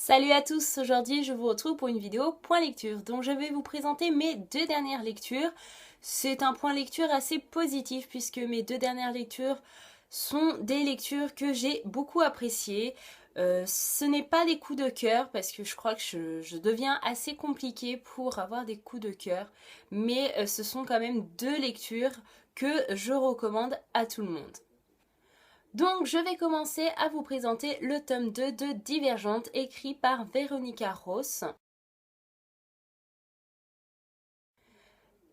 Salut à tous, aujourd'hui je vous retrouve pour une vidéo point lecture dont je vais vous présenter mes deux dernières lectures. C'est un point lecture assez positif puisque mes deux dernières lectures sont des lectures que j'ai beaucoup appréciées. Ce n'est pas des coups de cœur parce que je crois que je deviens assez compliquée pour avoir des coups de cœur, mais ce sont quand même deux lectures que je recommande à tout le monde. Donc je vais commencer à vous présenter le tome 2 de Divergente écrit par Veronica Ross.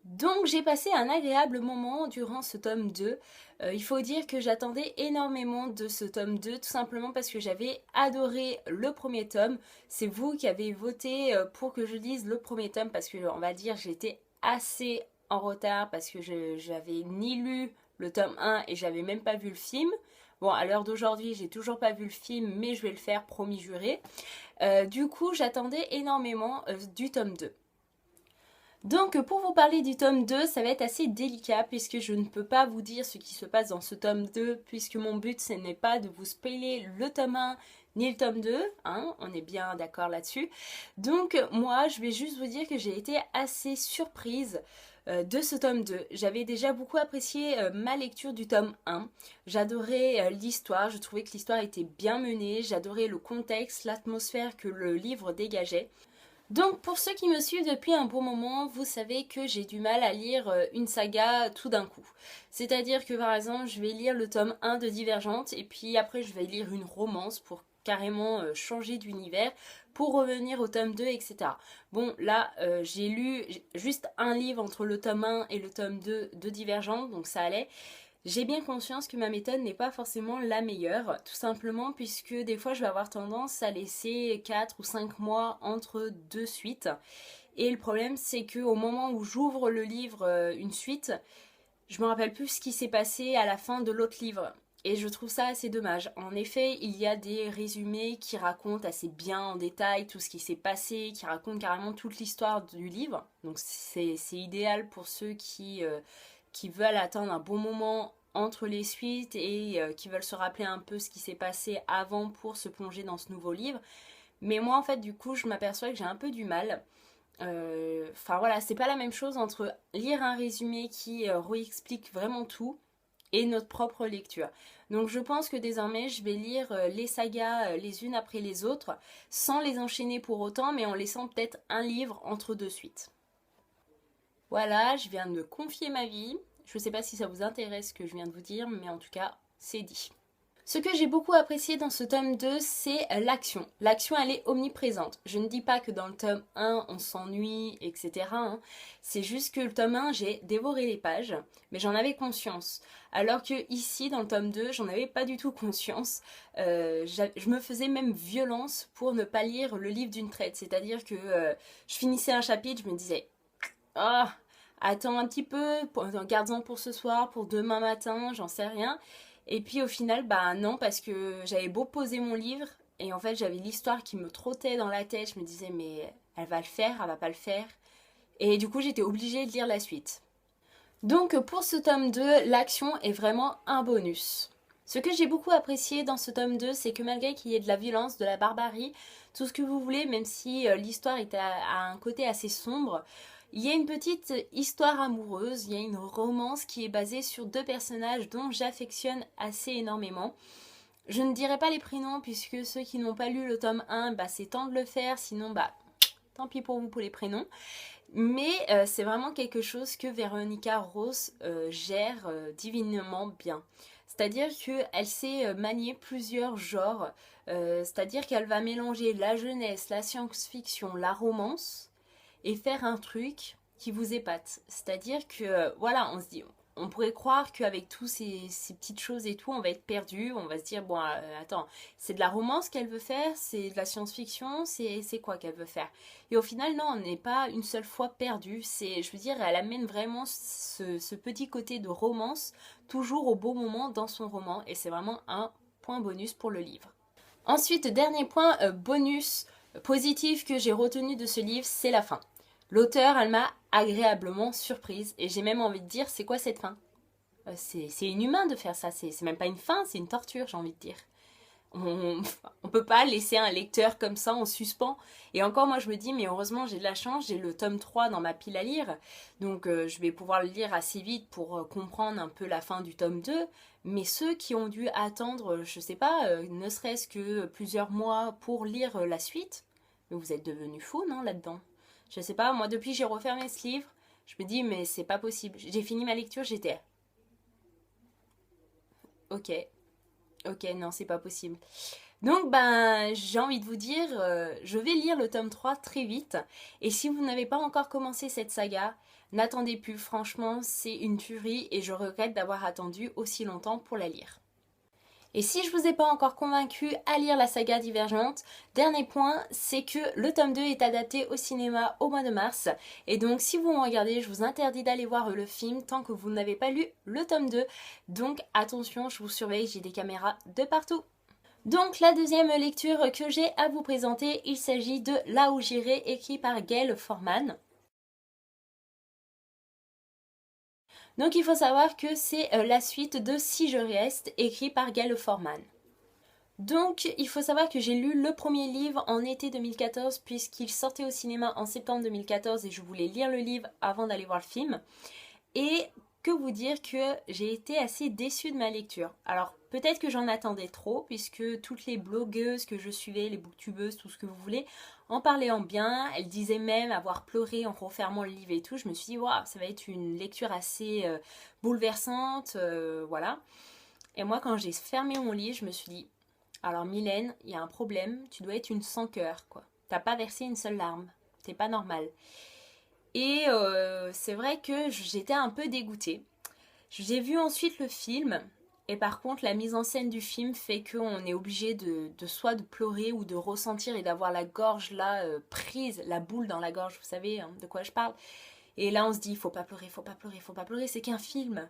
Donc j'ai passé un agréable moment durant ce tome 2. Il faut dire que j'attendais énormément de ce tome 2 tout simplement parce que j'avais adoré le premier tome. C'est vous qui avez voté pour que je lise le premier tome parce que on va dire j'étais assez en retard parce que j'avais ni lu le tome 1 et j'avais même pas vu le film. Bon, à l'heure d'aujourd'hui, j'ai toujours pas vu le film, mais je vais le faire, promis juré. Du coup, j'attendais énormément du tome 2. Donc pour vous parler du tome 2, ça va être assez délicat puisque je ne peux pas vous dire ce qui se passe dans ce tome 2 puisque mon but ce n'est pas de vous spoiler le tome 1 ni le tome 2, hein, on est bien d'accord là-dessus. Donc moi je vais juste vous dire que j'ai été assez surprise de ce tome 2. J'avais déjà beaucoup apprécié ma lecture du tome 1. J'adorais l'histoire, je trouvais que l'histoire était bien menée, j'adorais le contexte, l'atmosphère que le livre dégageait. Donc pour ceux qui me suivent depuis un bon moment, vous savez que j'ai du mal à lire une saga tout d'un coup. C'est-à-dire que par exemple, je vais lire le tome 1 de Divergente et puis après je vais lire une romance pour carrément changer d'univers pour revenir au tome 2, etc. Bon, là, j'ai lu juste un livre entre le tome 1 et le tome 2 de Divergente, donc ça allait. J'ai bien conscience que ma méthode n'est pas forcément la meilleure, tout simplement puisque des fois je vais avoir tendance à laisser 4 ou 5 mois entre deux suites. Et le problème c'est qu'au moment où j'ouvre le livre, une suite, je me rappelle plus ce qui s'est passé à la fin de l'autre livre. Et je trouve ça assez dommage. En effet, il y a des résumés qui racontent assez bien en détail tout ce qui s'est passé, qui racontent carrément toute l'histoire du livre. Donc c'est idéal pour ceux qui veulent attendre un bon moment entre les suites et qui veulent se rappeler un peu ce qui s'est passé avant pour se plonger dans ce nouveau livre. Mais moi en fait du coup je m'aperçois que j'ai un peu du mal. Enfin voilà, c'est pas la même chose entre lire un résumé qui réexplique vraiment tout et notre propre lecture. Donc je pense que désormais je vais lire les sagas les unes après les autres sans les enchaîner pour autant mais en laissant peut-être un livre entre deux suites. Voilà, je viens de confier ma vie. Je ne sais pas si ça vous intéresse ce que je viens de vous dire, mais en tout cas, c'est dit. Ce que j'ai beaucoup apprécié dans ce tome 2, c'est l'action. L'action, elle est omniprésente. Je ne dis pas que dans le tome 1, on s'ennuie, etc. hein. C'est juste que le tome 1, j'ai dévoré les pages, mais j'en avais conscience. Alors que ici, dans le tome 2, j'en avais pas du tout conscience. Je me faisais même violence pour ne pas lire le livre d'une traite. C'est-à-dire que je finissais un chapitre, je me disais ah, attends un petit peu, garde-en pour ce soir, pour demain matin, j'en sais rien. Et puis au final, bah non, parce que j'avais beau poser mon livre, et en fait j'avais l'histoire qui me trottait dans la tête, je me disais mais elle va le faire, elle va pas le faire. Et du coup j'étais obligée de lire la suite. Donc pour ce tome 2, l'action est vraiment un bonus. Ce que j'ai beaucoup apprécié dans ce tome 2, c'est que malgré qu'il y ait de la violence, de la barbarie, tout ce que vous voulez, même si l'histoire est à un côté assez sombre, il y a une petite histoire amoureuse, il y a une romance qui est basée sur deux personnages dont j'affectionne assez énormément. Je ne dirai pas les prénoms puisque ceux qui n'ont pas lu le tome 1, bah, c'est temps de le faire, sinon bah tant pis pour vous pour les prénoms. Mais c'est vraiment quelque chose que Veronica Ross gère divinement bien. C'est-à-dire qu'elle sait manier plusieurs genres. C'est-à-dire qu'elle va mélanger la jeunesse, la science-fiction, la romance et faire un truc qui vous épate. C'est-à-dire que, voilà, on se dit, on pourrait croire qu'avec tous ces petites choses et tout, on va être perdu, on va se dire, bon, attends, c'est de la romance qu'elle veut faire, c'est de la science-fiction, c'est quoi qu'elle veut faire. Et au final, non, on n'est pas une seule fois perdu. C'est, je veux dire, elle amène vraiment ce petit côté de romance toujours au bon moment dans son roman, et c'est vraiment un point bonus pour le livre. Ensuite, dernier point bonus positif que j'ai retenu de ce livre, c'est la fin. L'auteur, elle m'a agréablement surprise et j'ai même envie de dire, c'est quoi cette fin? C'est inhumain de faire ça, c'est même pas une fin, c'est une torture, j'ai envie de dire. on peut pas laisser un lecteur comme ça en suspens. Et encore, moi, je me dis, mais heureusement, j'ai de la chance, j'ai le tome 3 dans ma pile à lire. Donc, je vais pouvoir le lire assez vite pour comprendre un peu la fin du tome 2. Mais ceux qui ont dû attendre, je sais pas, ne serait-ce que plusieurs mois pour lire la suite, mais vous êtes devenus fous, non, là-dedans? Je sais pas, moi, depuis que j'ai refermé ce livre, je me dis, mais c'est pas possible. J'ai fini ma lecture, j'étais, ok, ok, non, c'est pas possible. Donc, ben, j'ai envie de vous dire, je vais lire le tome 3 très vite. Et si vous n'avez pas encore commencé cette saga, n'attendez plus. Franchement, c'est une tuerie et je regrette d'avoir attendu aussi longtemps pour la lire. Et si je vous ai pas encore convaincu à lire la saga Divergente, dernier point, c'est que le tome 2 est adapté au cinéma au mois de mars. Et donc si vous me regardez, je vous interdis d'aller voir le film tant que vous n'avez pas lu le tome 2. Donc attention, je vous surveille, j'ai des caméras de partout. Donc la deuxième lecture que j'ai à vous présenter, il s'agit de Là où j'irai, écrit par Gail Forman. Donc il faut savoir que c'est la suite de Si je reste, écrit par Gail Forman. Donc il faut savoir que j'ai lu le premier livre en été 2014 puisqu'il sortait au cinéma en septembre 2014 et je voulais lire le livre avant d'aller voir le film. Et que vous dire que j'ai été assez déçue de ma lecture. Alors peut-être que j'en attendais trop puisque toutes les blogueuses que je suivais, les booktubeuses, tout ce que vous voulez, en parlaient en bien. Elles disaient même avoir pleuré en refermant le livre et tout. Je me suis dit, waouh, ça va être une lecture assez bouleversante, voilà. Et moi quand j'ai fermé mon livre, je me suis dit, alors Mylène, il y a un problème, tu dois être une sans cœur, quoi. T'as pas versé une seule larme, c'est pas normal. Et c'est vrai que j'étais un peu dégoûtée. J'ai vu ensuite le film, et par contre la mise en scène du film fait qu'on est obligé de soit de pleurer ou de ressentir et d'avoir la gorge là prise, la boule dans la gorge, vous savez hein, de quoi je parle. Et là on se dit, faut pas pleurer, faut pas pleurer, faut pas pleurer, c'est qu'un film.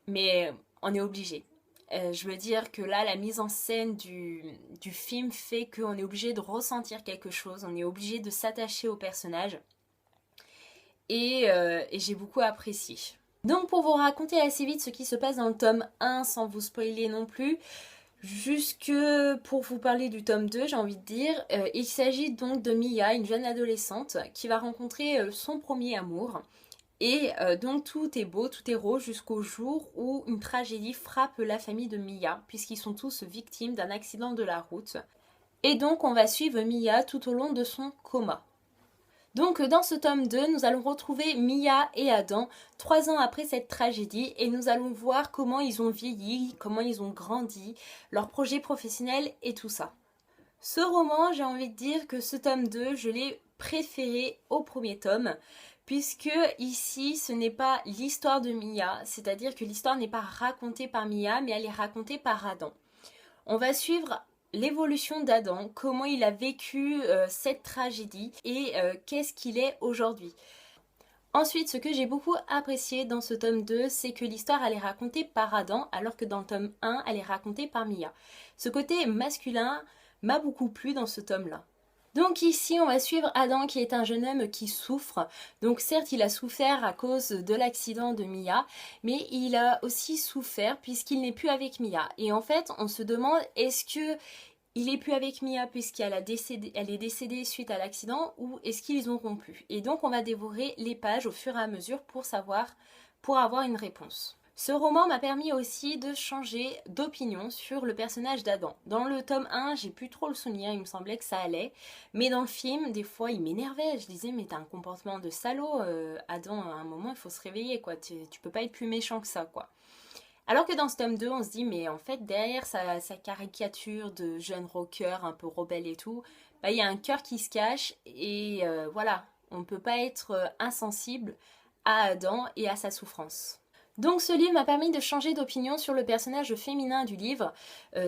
Mais on est obligé. Je veux dire que là, la mise en scène du film fait qu'on est obligé de ressentir quelque chose, on est obligé de s'attacher au personnage. Et j'ai beaucoup apprécié. Donc pour vous raconter assez vite ce qui se passe dans le tome 1 sans vous spoiler non plus, jusque pour vous parler du tome 2 j'ai envie de dire, il s'agit donc de Mia, une jeune adolescente qui va rencontrer son premier amour. Et donc tout est beau, tout est rose jusqu'au jour où une tragédie frappe la famille de Mia, puisqu'ils sont tous victimes d'un accident de la route. Et donc on va suivre Mia tout au long de son coma. Donc dans ce tome 2, nous allons retrouver Mia et Adam 3 ans après cette tragédie et nous allons voir comment ils ont vieilli, comment ils ont grandi, leurs projets professionnels et tout ça. Ce roman, j'ai envie de dire que ce tome 2, je l'ai préféré au premier tome, puisque ici, ce n'est pas l'histoire de Mia, c'est-à-dire que l'histoire n'est pas racontée par Mia, mais elle est racontée par Adam. On va suivre l'évolution d'Adam, comment il a vécu cette tragédie et qu'est-ce qu'il est aujourd'hui. Ensuite, ce que j'ai beaucoup apprécié dans ce tome 2, c'est que l'histoire elle est racontée par Adam, alors que dans le tome 1, elle est racontée par Mia. Ce côté masculin m'a beaucoup plu dans ce tome-là. Donc ici, on va suivre Adam qui est un jeune homme qui souffre. Donc certes, il a souffert à cause de l'accident de Mia, mais il a aussi souffert puisqu'il n'est plus avec Mia. Et en fait, on se demande, est-ce que il est plus avec Mia puisqu'elle elle est décédée suite à l'accident ou est-ce qu'ils ont rompu? Et donc on va dévorer les pages au fur et à mesure pour savoir, pour avoir une réponse. Ce roman m'a permis aussi de changer d'opinion sur le personnage d'Adam. Dans le tome 1, j'ai plus trop le souvenir, il me semblait que ça allait. Mais dans le film, des fois, il m'énervait. Je disais, mais t'as un comportement de salaud, Adam, à un moment, il faut se réveiller, quoi. Tu peux pas être plus méchant que ça, quoi. Alors que dans ce tome 2, on se dit, mais en fait, derrière sa caricature de jeune rocker un peu rebelle et tout, bah, il y a un cœur qui se cache et voilà, on ne peut pas être insensible à Adam et à sa souffrance. Donc ce livre m'a permis de changer d'opinion sur le personnage féminin du livre,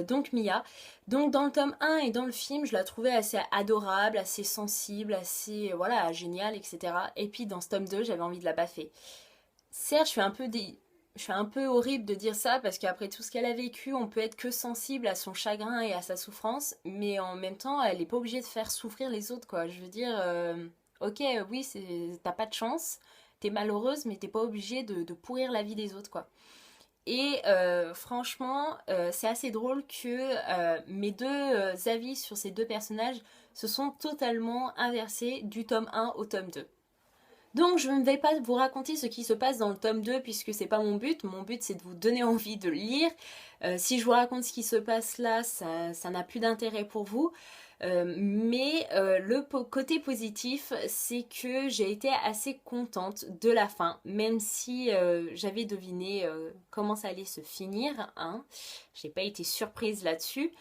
donc Mia. Donc dans le tome 1 et dans le film, je la trouvais assez adorable, assez sensible, assez voilà, géniale, etc. Et puis dans ce tome 2, j'avais envie de la baffer. Certes, je suis un peu horrible de dire ça parce qu'après tout ce qu'elle a vécu, on peut être que sensible à son chagrin et à sa souffrance, mais en même temps, elle n'est pas obligée de faire souffrir les autres, quoi. Je veux dire, ok, oui, t'as pas de chance, t'es malheureuse, mais t'es pas obligée de pourrir la vie des autres, quoi. Et franchement, c'est assez drôle que mes deux avis sur ces deux personnages se sont totalement inversés du tome 1 au tome 2. Donc je ne vais pas vous raconter ce qui se passe dans le tome 2 puisque c'est pas mon but. Mon but c'est de vous donner envie de le lire. Si je vous raconte ce qui se passe là, ça n'a plus d'intérêt pour vous. Mais le côté positif, c'est que j'ai été assez contente de la fin, même si j'avais deviné comment ça allait se finir. Hein. J'ai pas été surprise là-dessus.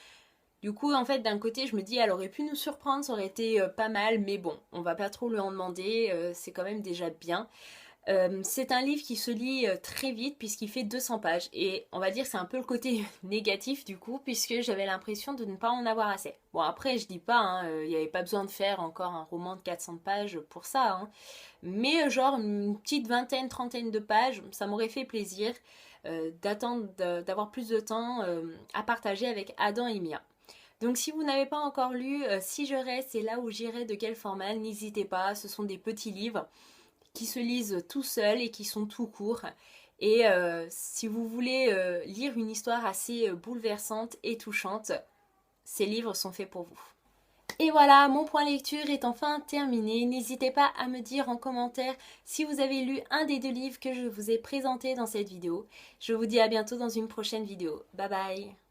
Du coup, en fait, d'un côté, je me dis, elle aurait pu nous surprendre, ça aurait été pas mal, mais bon, on va pas trop lui en demander, c'est quand même déjà bien. C'est un livre qui se lit très vite puisqu'il fait 200 pages et on va dire que c'est un peu le côté négatif du coup puisque j'avais l'impression de ne pas en avoir assez. Bon après je dis pas, il n'y avait pas besoin de faire encore un roman de 400 pages pour ça, hein. Mais genre une petite vingtaine, trentaine de pages, ça m'aurait fait plaisir d'attendre, d'avoir plus de temps à partager avec Adam et Mia. Donc si vous n'avez pas encore lu Si je reste et là où j'irai de quel format, n'hésitez pas, ce sont des petits livres qui se lisent tout seuls et qui sont tout courts. Et si vous voulez lire une histoire assez bouleversante et touchante, ces livres sont faits pour vous. Et voilà, mon point lecture est enfin terminé. N'hésitez pas à me dire en commentaire si vous avez lu un des deux livres que je vous ai présentés dans cette vidéo. Je vous dis à bientôt dans une prochaine vidéo. Bye bye!